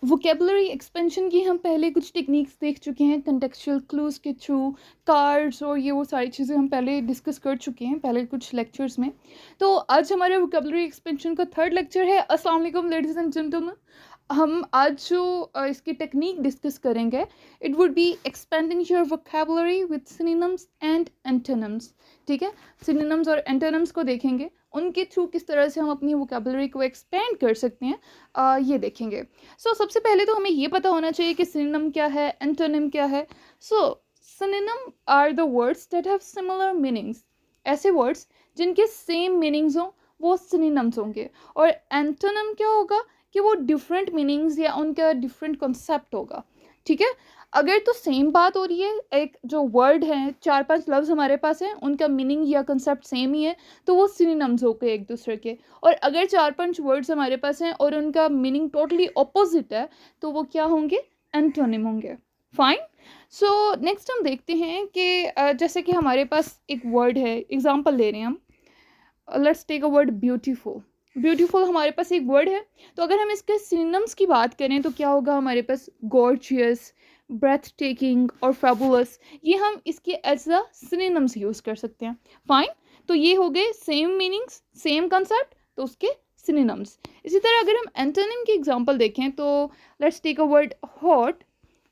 Vocabulary expansion की हम पहले कुछ टेक्निक्स देख चुके हैं, कंटेक्चुअल क्लूज के थ्रू, कार्ड्स और ये वो सारी चीज़ें हम पहले डिस्कस कर चुके हैं पहले कुछ लेक्चर्स में। तो आज हमारे वोकेबलरी एक्सपेंशन का थर्ड लेक्चर है। अस्सलाम वालेकुम लेडीज़ एंड जेंटलमैन। हम आज जो इसकी टेक्निक डिस्कस करेंगे, it would be expanding your vocabulary with synonyms and antonyms. ठीक है, सिनोनिम्स और एंटोनिम्स को देखेंगे, उनके थ्रू किस तरह से हम अपनी वोकेबलरी को एक्सपेंड कर सकते हैं, ये देखेंगे। सबसे पहले तो हमें ये पता होना चाहिए कि सिनोनिम क्या है, एंटोनिम क्या है। Synonym are the words that have similar meanings. ऐसे वर्ड्स जिनके सेम मीनिंग्स हों वो सिनोनिम्स होंगे। और एंटोनिम क्या होगा कि वो डिफरेंट मीनिंग्स या उनका डिफरेंट कॉन्सेप्ट होगा। ठीक है, अगर तो सेम बात हो रही है, एक जो वर्ड है, 4-5 लफ्ज़ हमारे पास हैं, उनका मीनिंग या कंसेप्ट सेम ही है, तो वो सिनोनिम्स हो गए एक दूसरे के। और अगर 4-5 वर्ड्स हमारे पास हैं और उनका मीनिंग टोटली ऑपोजिट है, तो वो क्या होंगे, एंटोनिम होंगे। फाइन। नेक्स्ट हम देखते हैं कि जैसे कि हमारे पास एक वर्ड है, एग्जांपल ले रहे हैं हम। Let's take a word beautiful. Beautiful हमारे पास एक वर्ड है, तो अगर हम इसके सिनोनिम्स की बात करें तो क्या होगा हमारे पास, गॉर्जियस, ब्रेथ टेकिंग और फैबुलस। ये हम इसके एज अ सिनोनिम्स यूज़ कर सकते हैं। फाइन, तो ये हो गए सेम मीनिंग्स, सेम कंसेप्ट, तो उसके सिनोनिम्स। इसी तरह अगर हम एंटोनिम की एग्जांपल देखें तो let's take a word hot.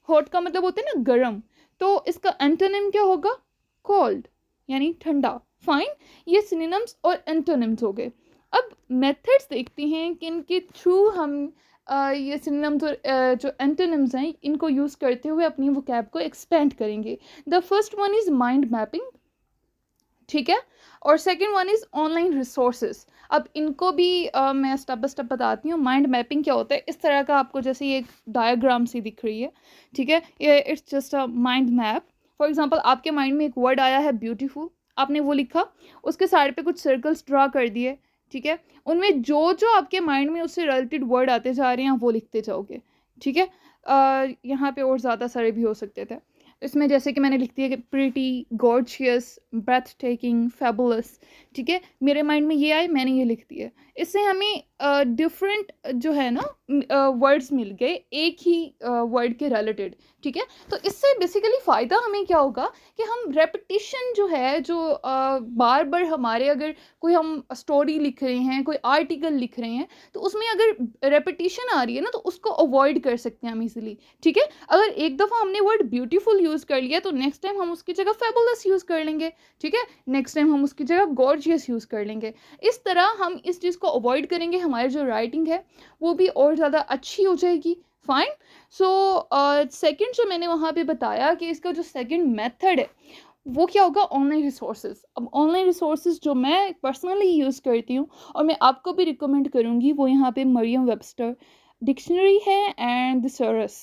Hot का मतलब होता है ना गरम, तो इसका एंटोनिम क्या होगा, कोल्ड, यानी ठंडा। फाइन, ये सिनोनिम्स और एंटोनिम्स हो गए। अब मेथड्स देखते हैं कि इनके थ्रू हम ये सिनोनिम्स और जो एंटोनिम्स हैं इनको यूज़ करते हुए अपनी वोकैब को एक्सपेंड करेंगे। The first one is mind mapping. ठीक है, और second one is online resources. अब इनको भी मैं स्टेप बाय स्टेप बताती हूँ। माइंड मैपिंग क्या होता है, इस तरह का आपको जैसे ये डायग्राम सी दिख रही है। ठीक है, ये it's just a mind map. For example आपके माइंड में एक वर्ड आया है ब्यूटीफुल, आपने वो लिखा, उसके साइड पे कुछ सर्कल्स ड्रा कर दिए। ठीक है, उनमें जो जो आपके माइंड में उससे रिलेटेड वर्ड आते जा रहे हैं वो लिखते जाओगे। ठीक है, यहाँ पे और ज़्यादा सारे भी हो सकते थे। इसमें जैसे कि मैंने लिख दिया कि pretty, gorgeous, breathtaking, fabulous. ठीक है, मेरे माइंड में ये आए, मैंने ये लिख दिया। इससे हमें डिफरेंट जो है ना वर्ड्स मिल गए एक ही वर्ड के रिलेटेड। ठीक है, तो इससे बेसिकली फ़ायदा हमें क्या होगा कि हम रेपिटिशन जो है, जो बार बार हमारे, अगर कोई हम स्टोरी लिख रहे हैं, कोई आर्टिकल लिख रहे हैं, तो उसमें अगर रेपिटिशन आ रही है ना, तो उसको अवॉइड कर सकते हैं हम इजीली। ठीक है, अगर एक दफ़ा हमने वर्ड ब्यूटीफुल यूज़ कर लिया तो नेक्स्ट टाइम हम उसकी जगह फेबुलस यूज़ कर लेंगे। ठीक है, नेक्स्ट टाइम हम उसकी जगह गॉर्जियस यूज़ कर लेंगे। इस तरह हम इस चीज़ को अवॉइड करेंगे, हमारी जो राइटिंग है वो भी और ज़्यादा अच्छी हो जाएगी। फाइन। सेकंड जो मैंने वहाँ पे बताया कि इसका जो सेकंड मेथड है वो क्या होगा, ऑनलाइन रिसोर्सेज। अब ऑनलाइन रिसोर्सेज जो मैं पर्सनली यूज़ करती हूँ और मैं आपको भी रिकमेंड करूँगी, वो यहाँ पे मरियम वेबस्टर डिक्शनरी है एंड थिसॉरस।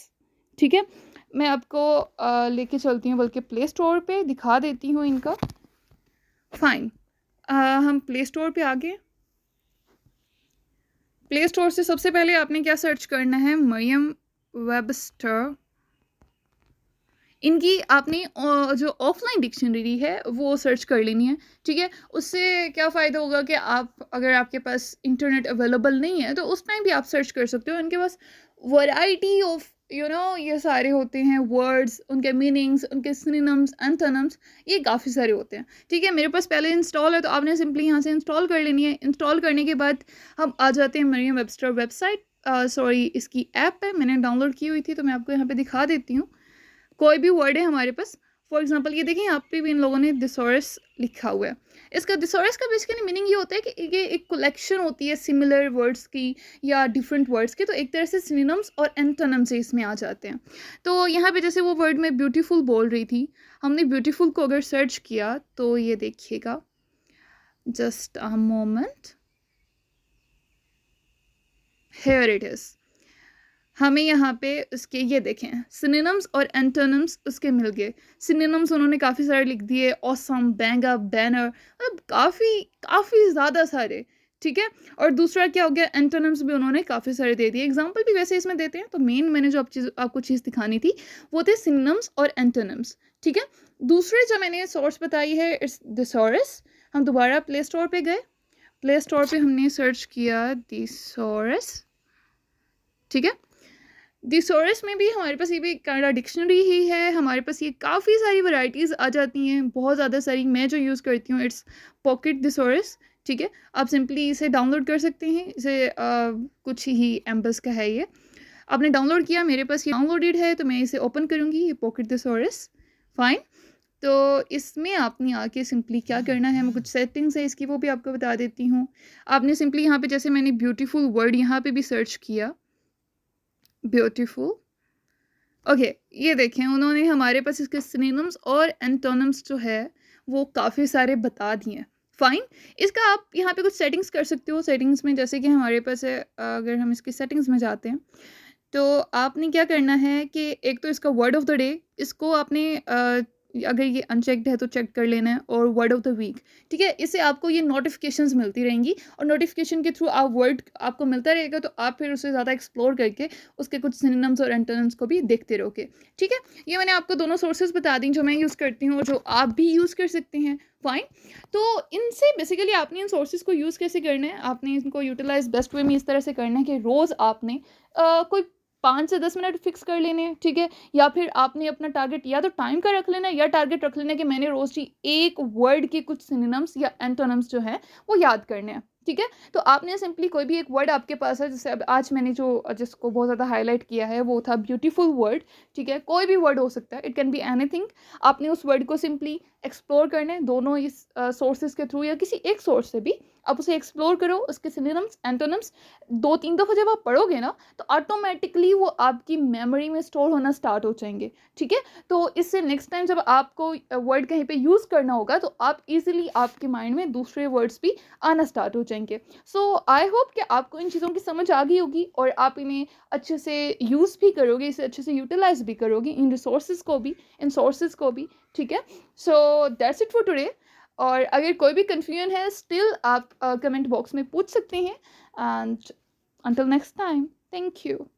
ठीक है, मैं आपको लेके चलती हूँ, बल्कि प्ले स्टोर पे दिखा देती हूँ इनका। फाइन, हम प्ले स्टोर पे आ गए। प्ले स्टोर से सबसे पहले आपने क्या सर्च करना है, मरियम वेबस्टर। इनकी आपने जो ऑफलाइन डिक्शनरी है वो सर्च कर लेनी है। ठीक है, उससे क्या फ़ायदा होगा कि आप, अगर आपके पास इंटरनेट अवेलेबल नहीं है तो उस टाइम भी आप सर्च कर सकते हो। इनके पास वैरायटी ऑफ ये सारे होते हैं वर्ड्स, उनके मीनिंग्स, उनके सिनोनिम्स, एंटोनिम्स, ये काफ़ी सारे होते हैं। ठीक है, मेरे पास पहले इंस्टॉल है तो आपने सिंपली यहाँ से इंस्टॉल कर लेनी है। इंस्टॉल करने के बाद हम आ जाते हैं मरियम वेबस्टर वेबसाइट, सॉरी इसकी ऐप है, मैंने डाउनलोड की हुई थी तो मैं आपको यहाँ पे दिखा देती हूँ। कोई भी वर्ड है हमारे पास, फॉर एग्जांपल ये देखिए यहाँ पे भी इन लोगों ने थिसॉरस लिखा हुआ है। इसका थिसॉरस का बेसिकली मीनिंग ये होता है कि ये एक कलेक्शन होती है सिमिलर वर्ड्स की या डिफरेंट वर्ड्स की, तो एक तरह से सिनोनिम्स और एंटोनिम्स इसमें आ जाते हैं। तो यहाँ पे जैसे वो वर्ड में ब्यूटीफुल बोल रही थी, हमने ब्यूटीफुल को अगर सर्च किया तो ये देखिएगा, just a moment, here it is. हमें यहाँ पे उसके ये देखें सिनोनिम्स और एंटोनिम्स उसके मिल गए। सिनोनिम्स उन्होंने काफ़ी सारे लिख दिए, ऑसम, बैंग अप, बैनर, मतलब काफ़ी काफ़ी ज़्यादा सारे। ठीक है, और दूसरा क्या हो गया, एंटोनिम्स भी उन्होंने काफ़ी सारे दे दिए। एग्जांपल भी वैसे इसमें देते हैं, तो मेन मैंने जो आपको चीज़ दिखानी थी वो थे सिनोनिम्स और एंटोनिम्स। ठीक है, दूसरे जो मैंने सोर्स बताई है इट्स थिसॉरस। हम दोबारा प्ले स्टोर पे गए, प्ले स्टोर पे हमने सर्च किया थिसॉरस। ठीक है, थिसॉरस में भी हमारे पास ये भी कनाडा डिक्शनरी ही है, हमारे पास ये काफ़ी सारी वैरायटीज़ आ जाती हैं, बहुत ज़्यादा सारी। मैं जो यूज़ करती हूँ इट्स पॉकेट थिसॉरस, ठीक है। आप सिंपली इसे डाउनलोड कर सकते हैं, इसे कुछ ही एम्बस का है ये। आपने डाउनलोड किया, मेरे पास ये डाउनलोडेड है, तो मैं इसे ओपन करूँगी, ये पॉकेट थिसॉरस, फाइन। तो इसमें आपने आके सिंपली क्या करना है, मैं कुछ सेटिंग्स है इसकी वो भी आपको बता देती हूँ। आपने सिंपली यहाँ पे, जैसे मैंने ब्यूटीफुल वर्ड यहाँ पे भी सर्च किया, ब्यूटीफुल, ओके, ये देखें उन्होंने हमारे पास इसके सिनोनिम्स और एंटोनिम्स जो है वो काफ़ी सारे बता दिए हैं, फाइन। इसका आप यहाँ पे कुछ सेटिंग्स कर सकते हो। सेटिंग्स में जैसे कि हमारे पास है, अगर हम इसकी सेटिंग्स में जाते हैं तो आपने क्या करना है कि एक तो इसका वर्ड ऑफ द डे, इसको आपने अगर ये अनचेक्ड है तो चेक कर लेना है, और वर्ड ऑफ द वीक, ठीक है। इससे आपको ये नोटिफिकेशंस मिलती रहेंगी, और नोटिफिकेशन के थ्रू आप वर्ड आपको मिलता रहेगा, तो आप फिर उसे ज़्यादा एक्सप्लोर करके उसके कुछ सिनोनिम्स और एंटोनिम्स को भी देखते रहोगे, ठीक है। ये मैंने आपको दोनों सोर्सेज बता दी जो मैं यूज़ करती हूँ और जो आप भी यूज़ कर सकते हैं, फाइन। तो इनसे बेसिकली आपने इन सोर्सेज को यूज़ कैसे करना है, आपने इनको यूटिलाइज बेस्ट वे में इस तरह से करना है कि रोज़ आपने कोई 5 से 10 मिनट फिक्स कर लेने हैं, ठीक है। या फिर आपने अपना टारगेट या तो टाइम का रख लेना है, या टारगेट रख लेना है कि मैंने रोज़ ही एक वर्ड के कुछ सिनोनिम्स या एंटोनिम्स जो है वो याद करने हैं, ठीक है। तो आपने सिंपली कोई भी एक वर्ड आपके पास है, जैसे अब आज मैंने जिसको बहुत ज़्यादा हाईलाइट किया है वो था ब्यूटीफुल वर्ड, ठीक है। कोई भी वर्ड हो सकता है, इट कैन बी एनीथिंग। आपने उस वर्ड को सिंपली एक्सप्लोर करना है, दोनों इस सोर्सेज के थ्रू या किसी एक सोर्स से भी आप उसे एक्सप्लोर करो, उसके सिनोनिम्स एंटोनिम्स 2-3 दफ़ा जब आप पढ़ोगे ना, तो ऑटोमेटिकली वो आपकी मेमोरी में स्टोर होना स्टार्ट हो जाएंगे, ठीक है। तो इससे नेक्स्ट टाइम जब आपको वर्ड कहीं पे यूज़ करना होगा, तो आप इजीली आपके माइंड में दूसरे वर्ड्स भी आना स्टार्ट हो जाएंगे। सो आई होप कि आपको इन चीज़ों की समझ आ गई होगी, और आप इन्हें अच्छे से यूज़ भी करोगे, इसे अच्छे से यूटिलाइज भी करोगे, इन रिसोर्सेज को भी, इन सोर्सेज को भी, ठीक है। So that's it for today. और अगर कोई भी कन्फ्यूजन है स्टिल आप कमेंट बॉक्स में पूछ सकते हैं, and until next time, thank you.